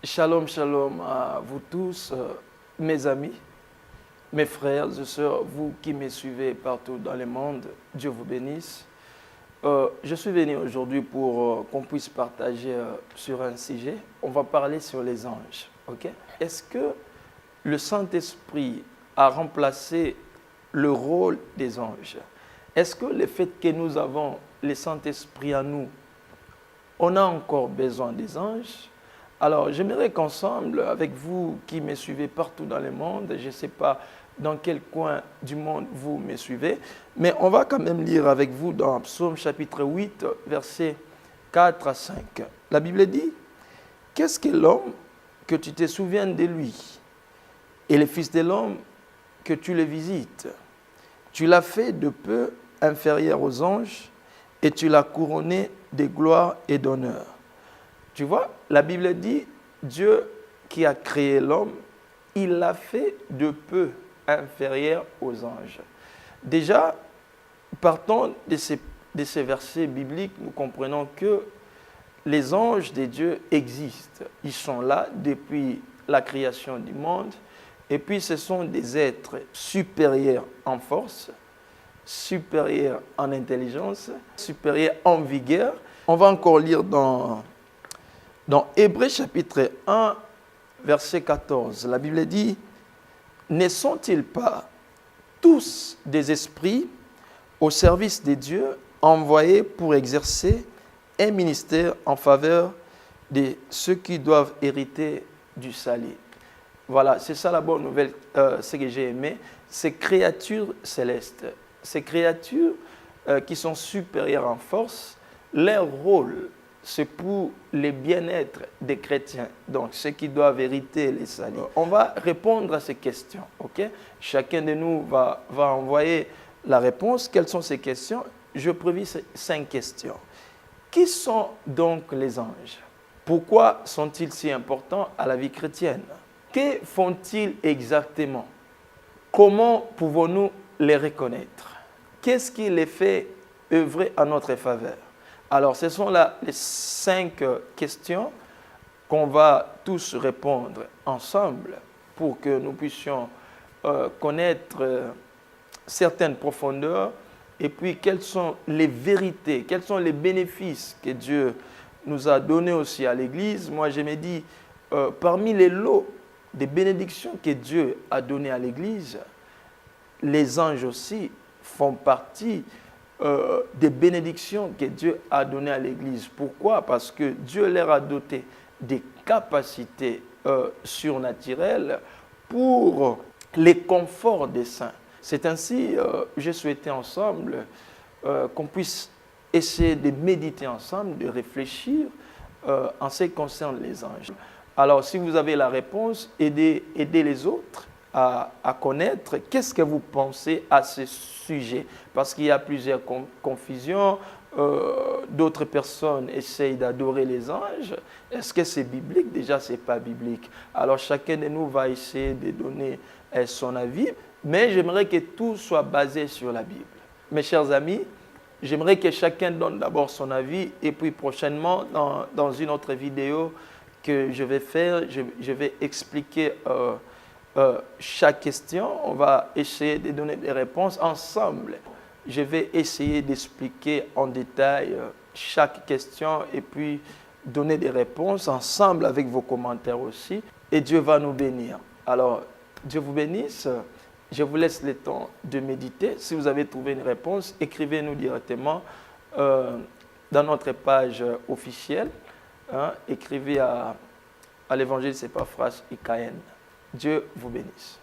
Shalom, shalom à vous tous, mes amis, mes frères et sœurs, vous qui me suivez partout dans le monde, Dieu vous bénisse. Je suis venu aujourd'hui pour qu'on puisse partager sur un sujet. On va parler sur les anges. Ok? Est-ce que le Saint-Esprit a remplacé le rôle des anges? Est-ce que le fait que nous avons le Saint-Esprit en nous, on a encore besoin des anges? Alors, j'aimerais qu'ensemble, avec vous qui me suivez partout dans le monde, je ne sais pas dans quel coin du monde vous me suivez, mais on va quand même lire avec vous dans Psaume chapitre 8, versets 4 à 5. La Bible dit, « Qu'est-ce que l'homme que tu te souviennes de lui, et le Fils de l'homme que tu le visites? Tu l'as fait de peu inférieur aux anges, et tu l'as couronné de gloire et d'honneur. » Tu vois, la Bible dit, Dieu qui a créé l'homme, il l'a fait de peu inférieur aux anges. Déjà, partant de ces versets bibliques, nous comprenons que les anges de Dieu existent. Ils sont là depuis la création du monde. Et puis, ce sont des êtres supérieurs en force, supérieurs en intelligence, supérieurs en vigueur. On va encore lire dans Hébreux chapitre 1, verset 14, la Bible dit, « Ne sont-ils pas tous des esprits au service de Dieu, envoyés pour exercer un ministère en faveur de ceux qui doivent hériter du salut? » Voilà, c'est ça la bonne nouvelle, ce que j'ai aimé. Ces créatures célestes, ces créatures qui sont supérieures en force, leur rôle, c'est pour le bien-être des chrétiens, donc ceux qui doivent hériter les saluts. On va répondre à ces questions, ok? Chacun de nous va envoyer la réponse. Quelles sont ces questions? Je prévis 5 questions. Qui sont donc les anges? Pourquoi sont-ils si importants à la vie chrétienne? Que font-ils exactement? Comment pouvons-nous les reconnaître? Qu'est-ce qui les fait œuvrer à notre faveur? Alors, ce sont là les 5 questions qu'on va tous répondre ensemble pour que nous puissions connaître certaines profondeurs et puis quelles sont les vérités, quels sont les bénéfices que Dieu nous a donnés aussi à l'Église. Moi, je me dis, parmi les lots des bénédictions que Dieu a données à l'Église, les anges aussi font partie des bénédictions que Dieu a données à l'Église. Pourquoi? Parce que Dieu leur a doté des capacités surnaturelles pour les conforts des saints. C'est ainsi, j'ai souhaité ensemble qu'on puisse essayer de méditer ensemble, de réfléchir en ce qui concerne les anges. Alors, si vous avez la réponse, aidez les autres à connaître qu'est-ce que vous pensez à ce sujet. Parce qu'il y a plusieurs confusions. D'autres personnes essayent d'adorer les anges. Est-ce que c'est biblique? Déjà, ce n'est pas biblique. Alors, chacun de nous va essayer de donner son avis. Mais j'aimerais que tout soit basé sur la Bible. Mes chers amis, j'aimerais que chacun donne d'abord son avis. Et puis, prochainement, dans une autre vidéo que je vais faire, je vais expliquer chaque question. On va essayer de donner des réponses ensemble. Je vais essayer d'expliquer en détail chaque question et puis donner des réponses ensemble avec vos commentaires aussi. Et Dieu va nous bénir. Alors, Dieu vous bénisse. Je vous laisse le temps de méditer. Si vous avez trouvé une réponse, écrivez-nous directement dans notre page officielle. Écrivez à l'évangile Sépaphras IKN. Dieu vous bénisse.